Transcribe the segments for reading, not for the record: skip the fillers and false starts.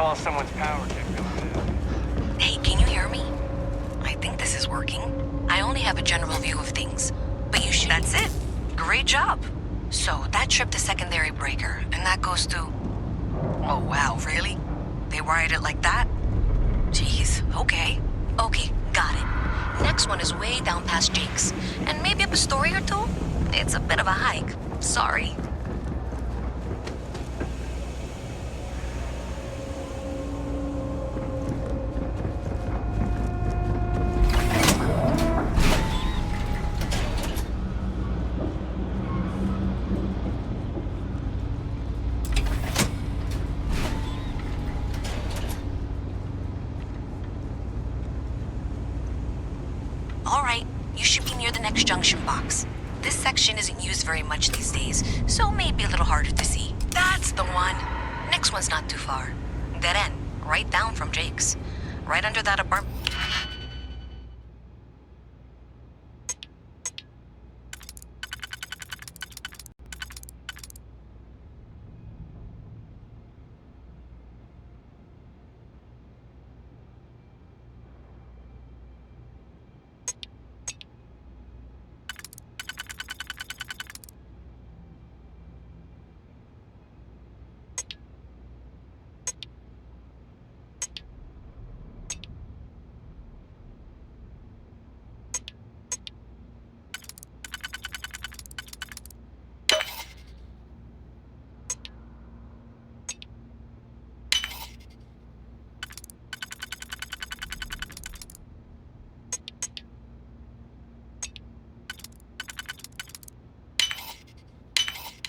saw someone's power chip going out. Hey, can you hear me? I think this is working. I only have a general view of things, but you should... That's it. Great job. So, that tripped the secondary breaker, and that goes to... Oh, wow, really? They wired it like that? Jeez, okay. Okay, got it. Next one is way down past Jake's, and maybe up a story or two? It's a bit of a hike. Sorry. Alright, you should be near the next junction box. This section isn't used very much these days, so maybe a little harder to see. That's the one! Next one's not too far. Dead end, right down from Jake's. Right under that apartment.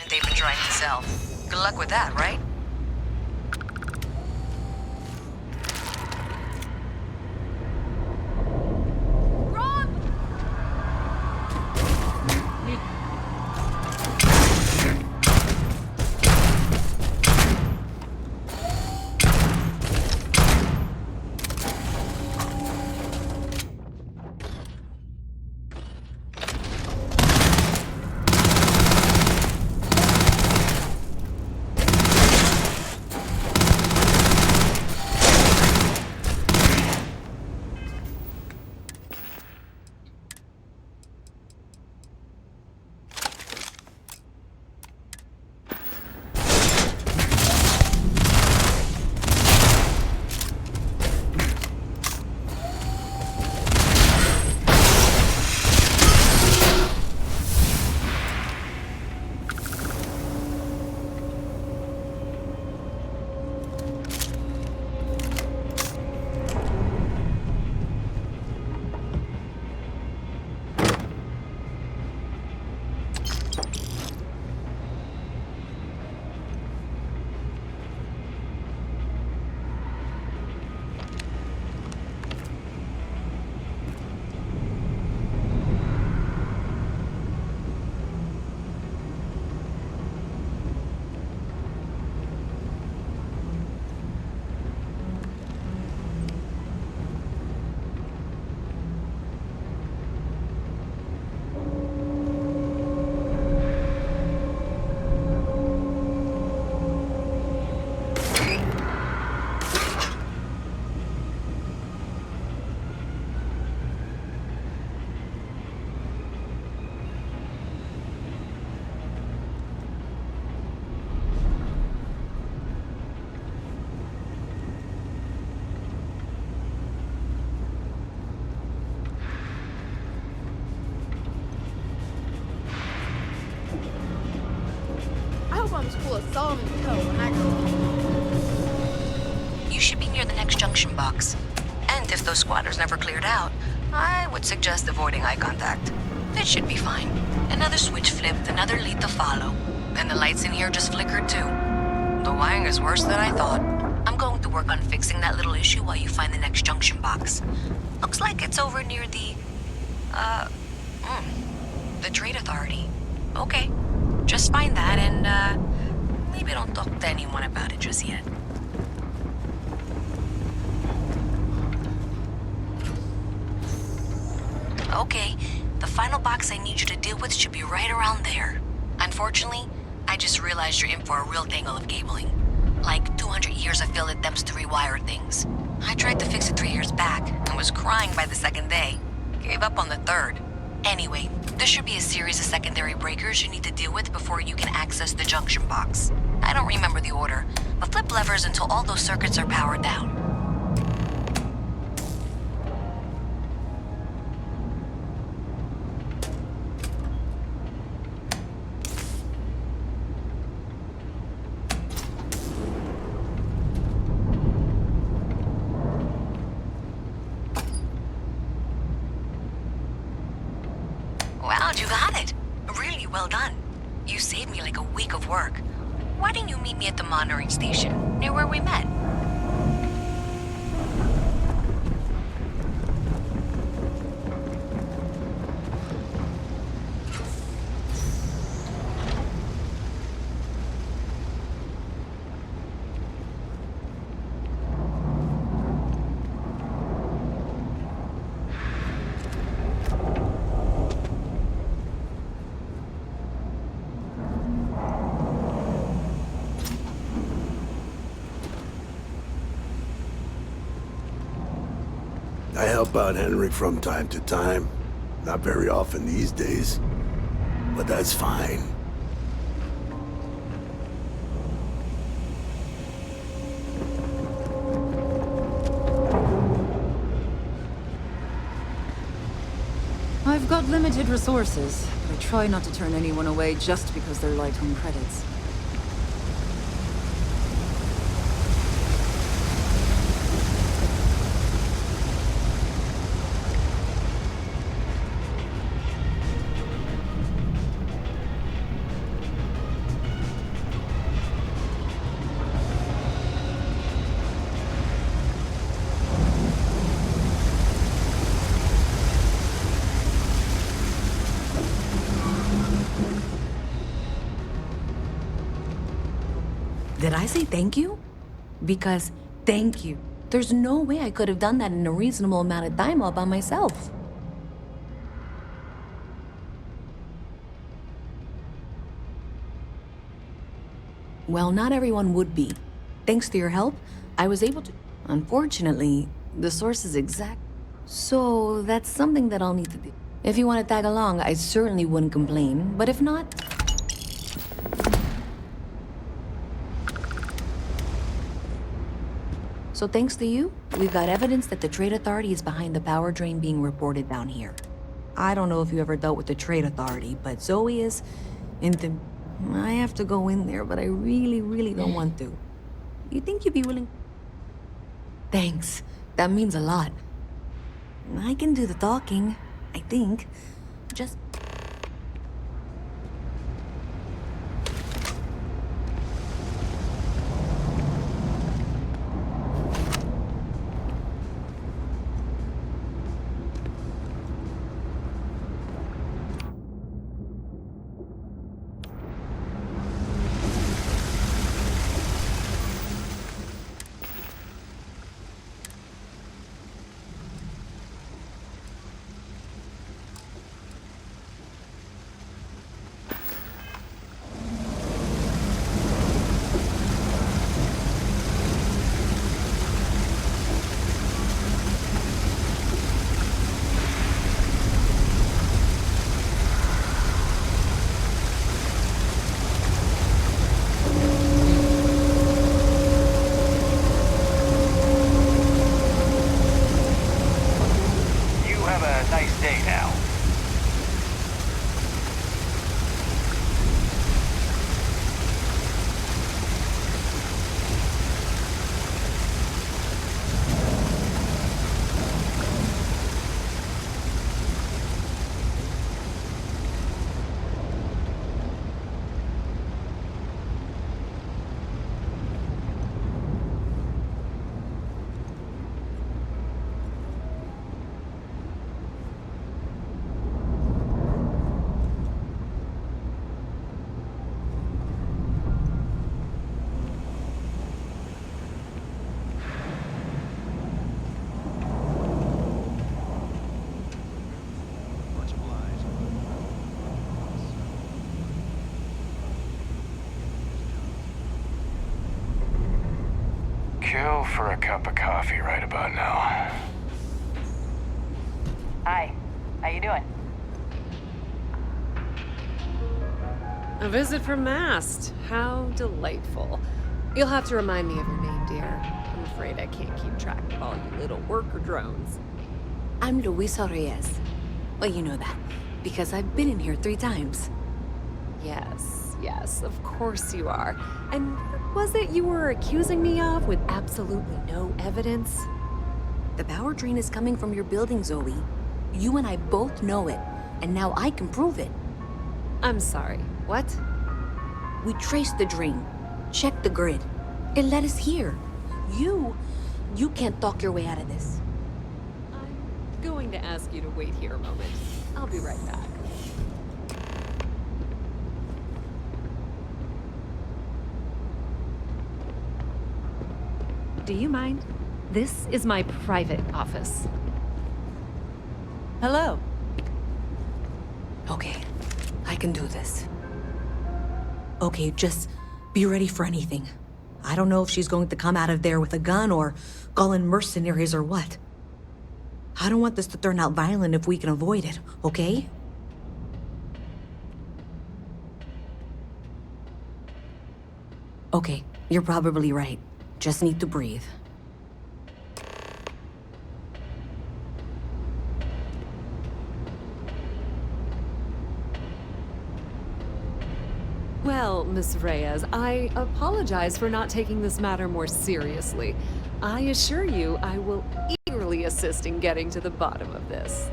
They've been trying to sell. Good luck with that, right? You should be near the next junction box. And if those squatters never cleared out, I would suggest avoiding eye contact. It should be fine. Another switch flipped, another lead to follow. And the lights in here just flickered too. The wiring is worse than I thought. I'm going to work on fixing that little issue while you find the next junction box. Looks like it's over near the Trade Authority. Okay, just find that and, maybe don't talk to anyone about it just yet. Okay, the final box I need you to deal with should be right around there. Unfortunately, I just realized you're in for a real tangle of cabling. Like 200 years of field attempts to rewire things. I tried to fix it 3 years back and was crying by the second day. Gave up on the third. Anyway, there should be a series of secondary breakers you need to deal with before you can access the junction box. I don't remember the order, but flip levers until all those circuits are powered down. Wow, you got it. Really well done. You saved me like a week of work. Why didn't you meet me at the monitoring station, near where we met? I help out Henry from time to time. Not very often these days. But that's fine. I've got limited resources, but I try not to turn anyone away just because they're light on credits. Did I say thank you? Because thank you. There's no way I could have done that in a reasonable amount of time all by myself. Well, not everyone would be. Thanks to your help, I was able to... Unfortunately, the source is exact. So, that's something that I'll need to do. If you want to tag along, I certainly wouldn't complain, but if not... So thanks to you, we've got evidence that the Trade Authority is behind the power drain being reported down here. I don't know if you ever dealt with the Trade Authority, but Zoe is... I have to go in there, but I really don't want to. You think you'd be willing... Thanks. That means a lot. I can do the talking, I think. Just... go for a cup of coffee right about now. Hi. How you doing? A visit from Mast. How delightful. You'll have to remind me of your name, dear. I'm afraid I can't keep track of all you little worker drones. I'm Luisa Reyes. Well, you know that, because I've been in here 3 times. Yes, of course you are. And what was it you were accusing me of with absolutely no evidence? The power drain is coming from your building, Zoe. You and I both know it, and now I can prove it. I'm sorry, what? We traced the drain, checked the grid. It led us here. You can't talk your way out of this. I'm going to ask you to wait here a moment. I'll be right back. Do you mind? This is my private office. Hello. Okay, I can do this. Okay, just be ready for anything. I don't know if she's going to come out of there with a gun or call in mercenaries or what. I don't want this to turn out violent if we can avoid it, okay? Okay, you're probably right. Just need to breathe. Well, Miss Reyes, I apologize for not taking this matter more seriously. I assure you I will eagerly assist in getting to the bottom of this.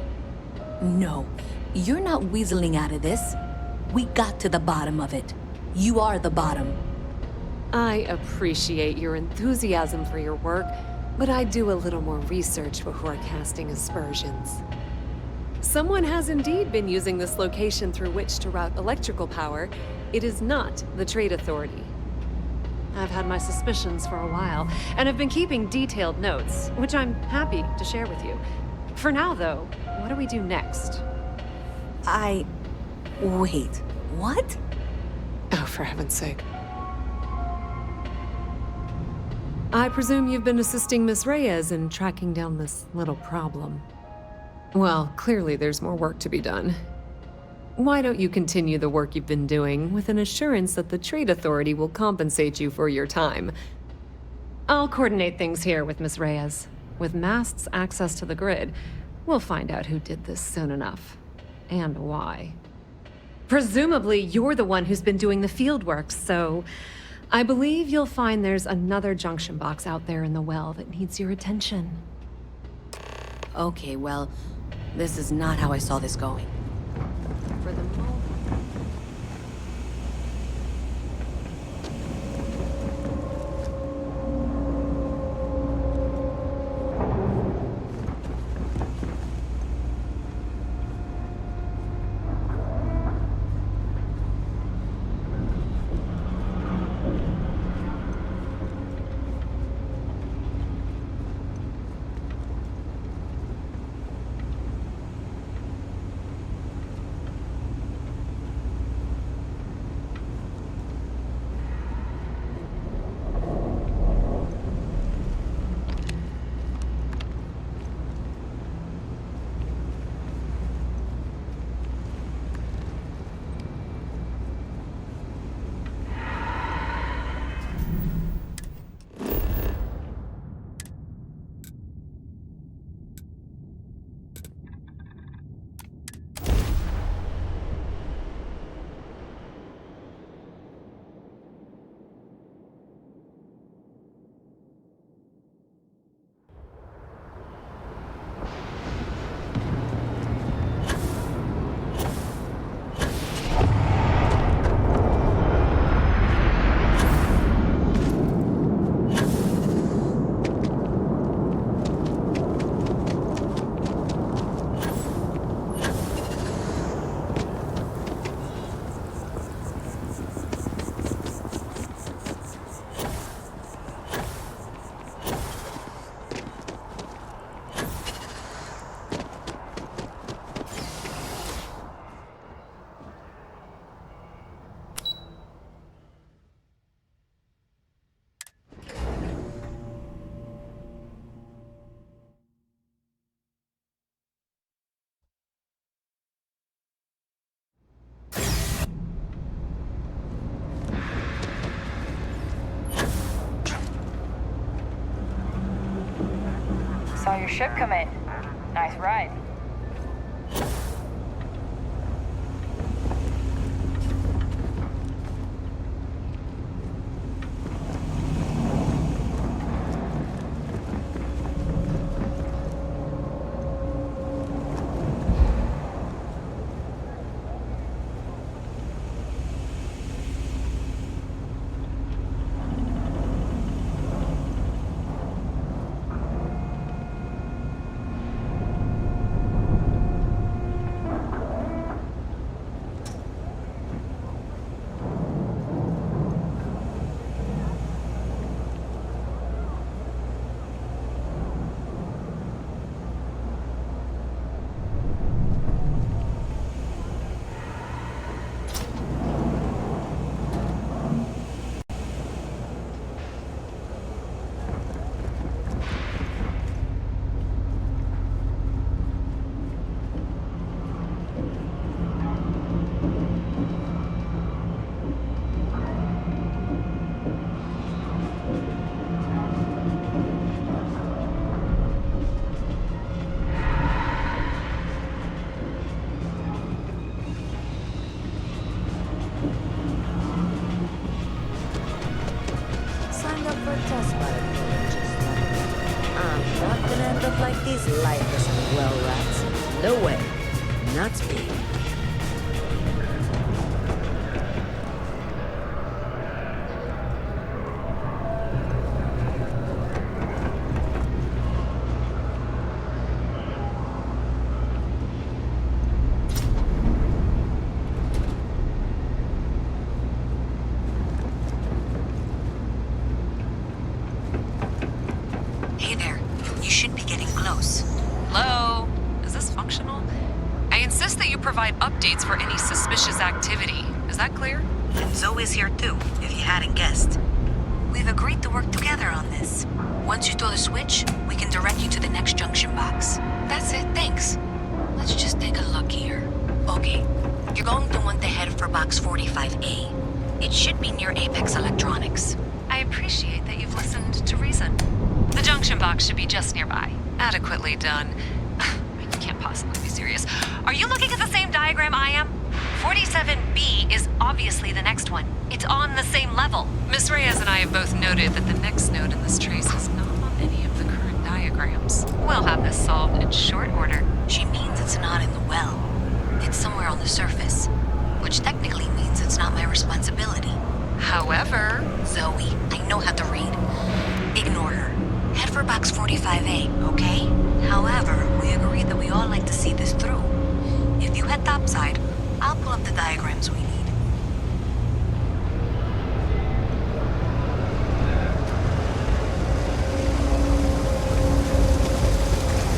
No, you're not weaseling out of this. We got to the bottom of it. You are the bottom. I appreciate your enthusiasm for your work, but I do a little more research before casting aspersions. Someone has indeed been using this location through which to route electrical power. It is not the Trade Authority. I've had my suspicions for a while, and have been keeping detailed notes, which I'm happy to share with you. For now, though, what do we do next? Wait, what? Oh, for heaven's sake. I presume you've been assisting Miss Reyes in tracking down this little problem. Well, clearly there's more work to be done. Why don't you continue the work you've been doing with an assurance that the Trade Authority will compensate you for your time? I'll coordinate things here with Miss Reyes. With Mast's access to the grid, we'll find out who did this soon enough. And why. Presumably, you're the one who's been doing the field work, so I believe you'll find there's another junction box out there in the well that needs your attention. Okay, well, this is not how I saw this going. For the moment. ship come in. Nice ride. Signed up for a test pilot program just now. I'm not gonna end up like these lifeless and well rats. No way. Not me. Hey there. You should be getting close. Hello? Is this functional? I insist that you provide updates for any suspicious activity. Is that clear? And Zoe's here too, if you hadn't guessed. We've agreed to work together on this. Once you throw the switch, we can direct you to the next junction box. That's it, thanks. Let's just take a look here. Okay, you're going to want to head for box 45A. It should be near Apex Electronics. I appreciate that you've listened to reason. The junction box should be just nearby. Adequately done. You can't possibly be serious. Are you looking at the same diagram I am? 47B is obviously the next one. It's on the same level. Miss Reyes and I have both noted that the next node in this trace is not on any of the current diagrams. We'll have this solved in short order. She means it's not in the well. It's somewhere on the surface. Which technically means it's not my responsibility. However, Zoe, I know how to read. Ignore her. Head for box 45A, okay? However, we agreed that we all like to see this through. If you head topside, I'll pull up the diagrams we need.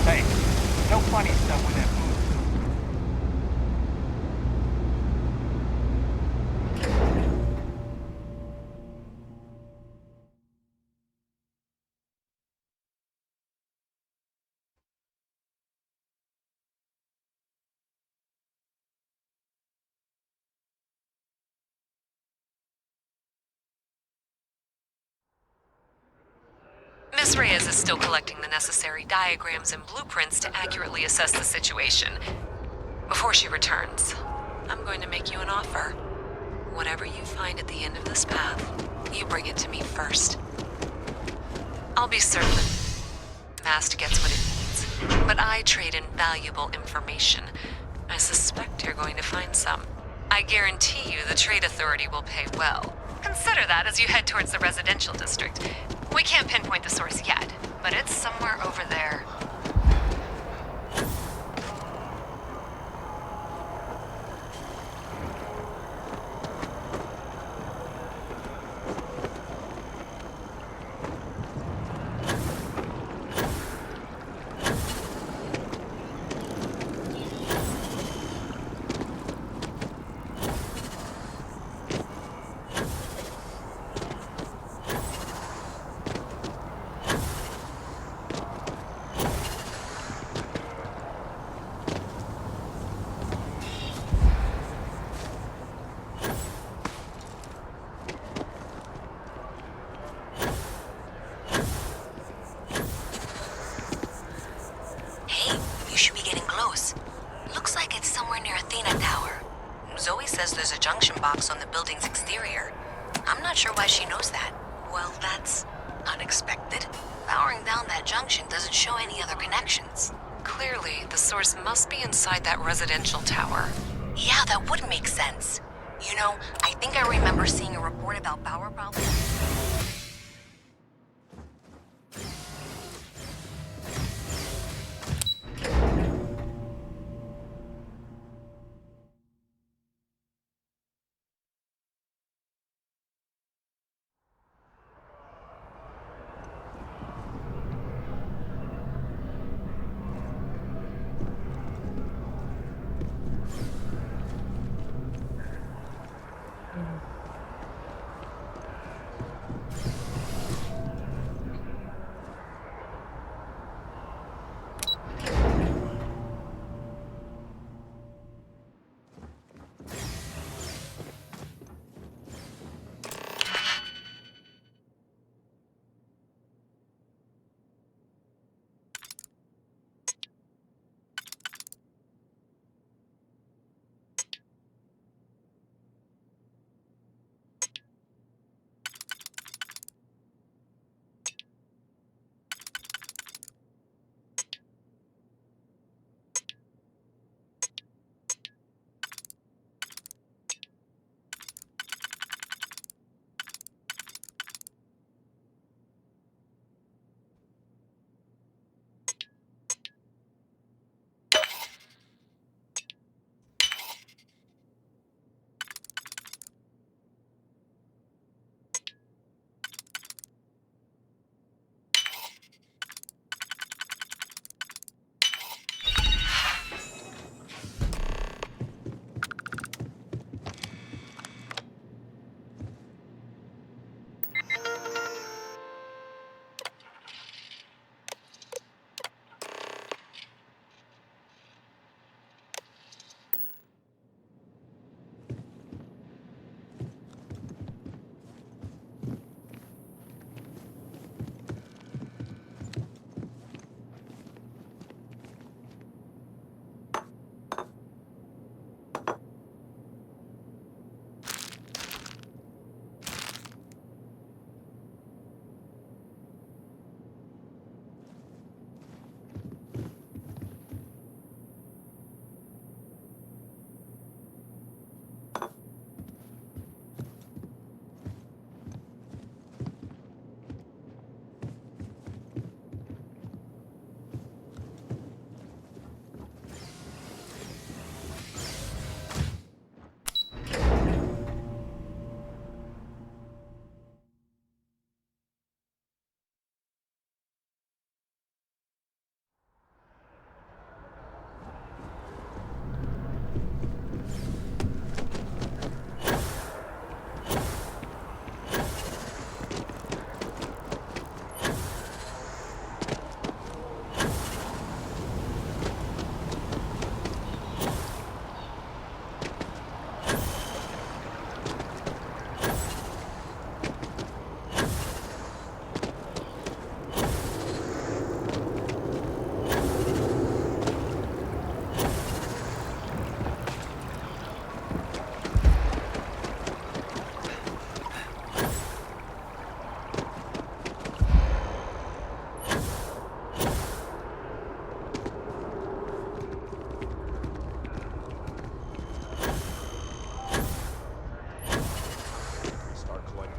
Hey, no funny stuff with that food. Miss Reyes is still collecting the necessary diagrams and blueprints to accurately assess the situation. Before she returns, I'm going to make you an offer. Whatever you find at the end of this path, you bring it to me first. I'll be certain Mast gets what it needs, but I trade in valuable information. I suspect you're going to find some. I guarantee you the Trade Authority will pay well. Consider that as you head towards the residential district. We can't pinpoint the source yet, but it's somewhere over there. building's exterior. I'm not sure why she knows that. Well, that's unexpected. Powering down that junction doesn't show any other connections. Clearly, the source must be inside that residential tower. Yeah, that would make sense. You know, I think I remember seeing a report about power problems.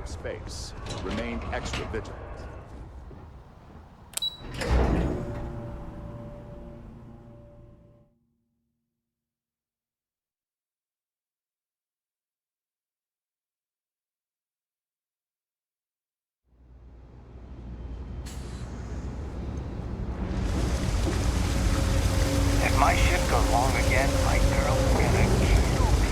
Space. Remain extra vigilant. If my ship goes wrong again, my girl's gonna kill me.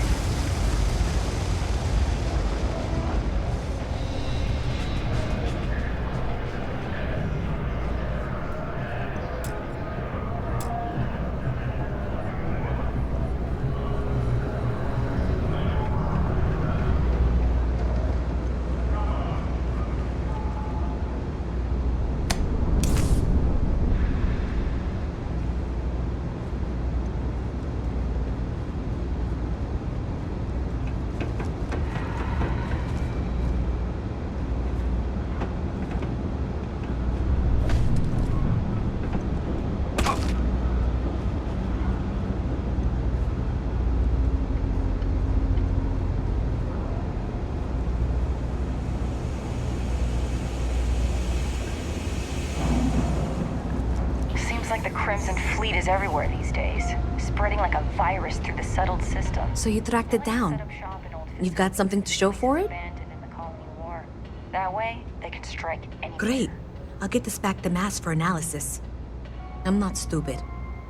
The Crimson Fleet is everywhere these days, spreading like a virus through the settled system. So you tracked it down. You've got something to show for it? Abandoned in the Colony War. That way, they can strike anywhere. Great. I'll get this back to Mass for analysis. I'm not stupid.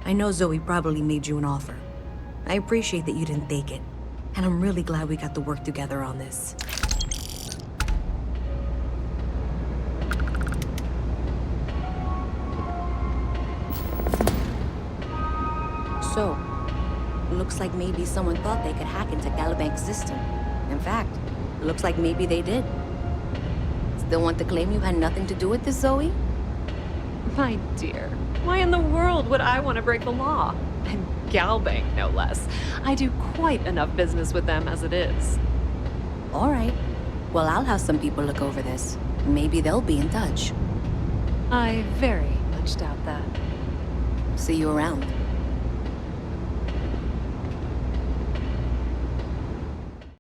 I know Zoe probably made you an offer. I appreciate that you didn't take it. And I'm really glad we got to work together on this. So, looks like maybe someone thought they could hack into Calibanc's system. In fact, looks like maybe they did. Still want to claim you had nothing to do with this, Zoe? My dear, why in the world would I want to break the law? And Galbank, no less. I do quite enough business with them as it is. All right. Well, I'll have some people look over this. Maybe they'll be in touch. I very much doubt that. See you around.